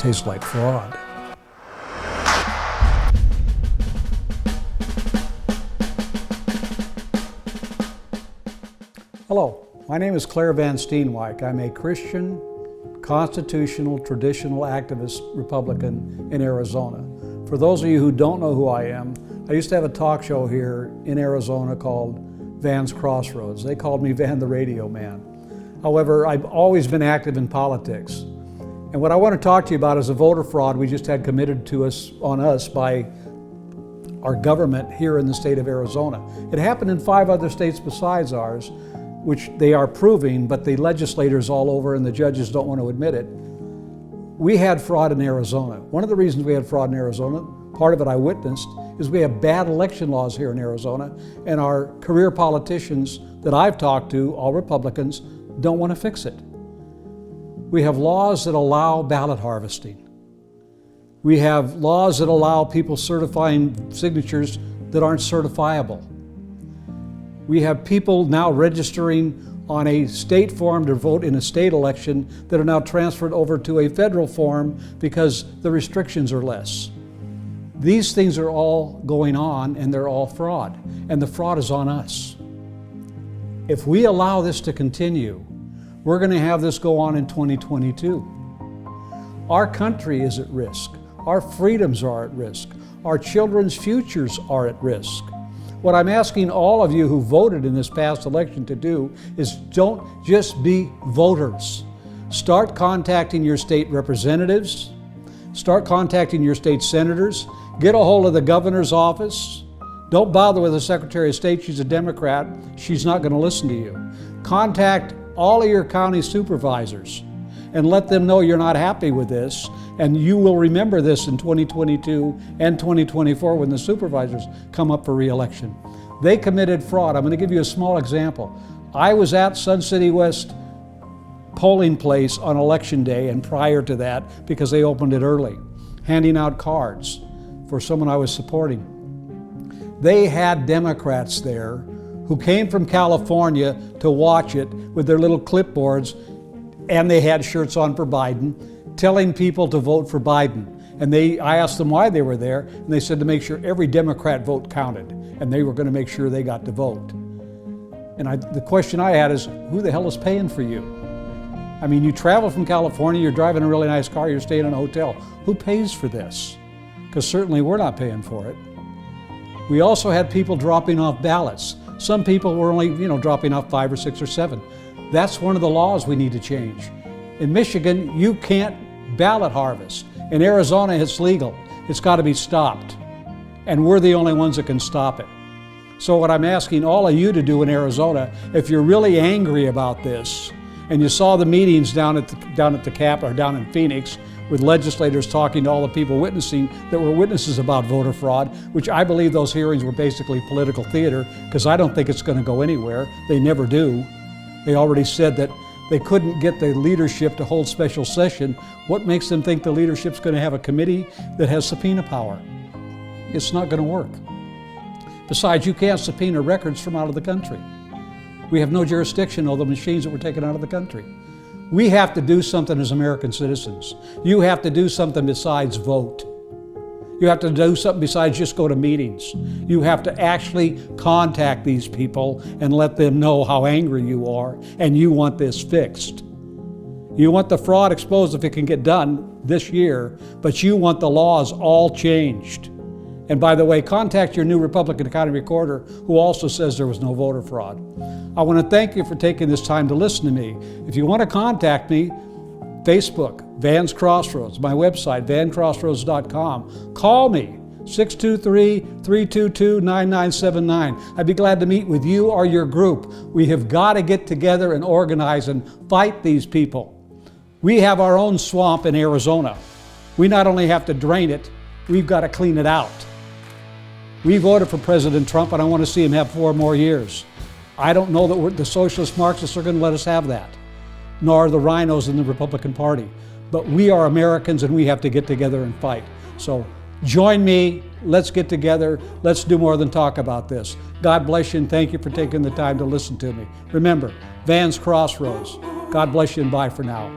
taste like fraud. Hello, my name is Claire Van Steenwyk. I'm a Christian, constitutional, traditional activist Republican in Arizona. For those of you who don't know who I am, I used to have a talk show here in Arizona called Van's Crossroads. They called me Van the Radio Man. However, I've always been active in politics. And what I want to talk to you about is a voter fraud we just had committed to us by our government here in the state of Arizona. It happened in 5 other states besides ours, which they are proving, but the legislators all over and the judges don't want to admit it. We had fraud in Arizona. One of the reasons we had fraud in Arizona, part of it I witnessed, is we have bad election laws here in Arizona, and our career politicians that I've talked to, all Republicans, don't want to fix it. We have laws that allow ballot harvesting. We have laws that allow people certifying signatures that aren't certifiable. We have people now registering on a state form to vote in a state election that are now transferred over to a federal form because the restrictions are less. These things are all going on and they're all fraud, and the fraud is on us. If we allow this to continue, we're going to have this go on in 2022. Our country is at risk. Our freedoms are at risk. Our children's futures are at risk. What I'm asking all of you who voted in this past election to do is don't just be voters. Start contacting your state representatives. Start contacting your state senators. Get a hold of the governor's office. Don't bother with the Secretary of State. She's a Democrat. She's not going to listen to you. Contact all of your county supervisors and let them know you're not happy with this, and you will remember this in 2022 and 2024 when the supervisors come up for re-election. They committed fraud. I'm going to give you a small example. I was at Sun City West polling place on election day and prior to that, because they opened it early, handing out cards for someone I was supporting. They had Democrats there who came from California to watch it with their little clipboards, and they had shirts on for Biden, telling people to vote for Biden. And I asked them why they were there, and they said to make sure every Democrat vote counted, and they were going to make sure they got to vote. And the question I had is, who the hell is paying for you? I mean, you travel from California, you're driving a really nice car, you're staying in a hotel. Who pays for this? Because certainly we're not paying for it. We also had people dropping off ballots. Some people were only, dropping off 5 or 6 or 7. That's one of the laws we need to change. In Michigan, you can't ballot harvest. In Arizona, it's legal. It's got to be stopped. And we're the only ones that can stop it. So what I'm asking all of you to do in Arizona, if you're really angry about this, and you saw the meetings down at the Capitol, or down in Phoenix, with legislators talking to all the people witnessing that were witnesses about voter fraud, which I believe those hearings were basically political theater, because I don't think it's going to go anywhere. They never do. They already said that they couldn't get the leadership to hold special session. What makes them think the leadership's going to have a committee that has subpoena power? It's not going to work. Besides, you can't subpoena records from out of the country. We have no jurisdiction over the machines that were taken out of the country. We have to do something as American citizens. You have to do something besides vote. You have to do something besides just go to meetings. You have to actually contact these people and let them know how angry you are and you want this fixed. You want the fraud exposed if it can get done this year, but you want the laws all changed. And by the way, contact your new Republican County Recorder, who also says there was no voter fraud. I want to thank you for taking this time to listen to me. If you want to contact me, Facebook, Van's Crossroads, my website, vancrossroads.com. Call me, 623-322-9979. I'd be glad to meet with you or your group. We have got to get together and organize and fight these people. We have our own swamp in Arizona. We not only have to drain it, we've got to clean it out. We voted for President Trump, and I want to see him have 4 more years. I don't know that the socialist Marxists are going to let us have that, nor the rhinos in the Republican Party. But we are Americans, and we have to get together and fight. So join me. Let's get together. Let's do more than talk about this. God bless you, and thank you for taking the time to listen to me. Remember, Van's Crossroads. God bless you, and bye for now.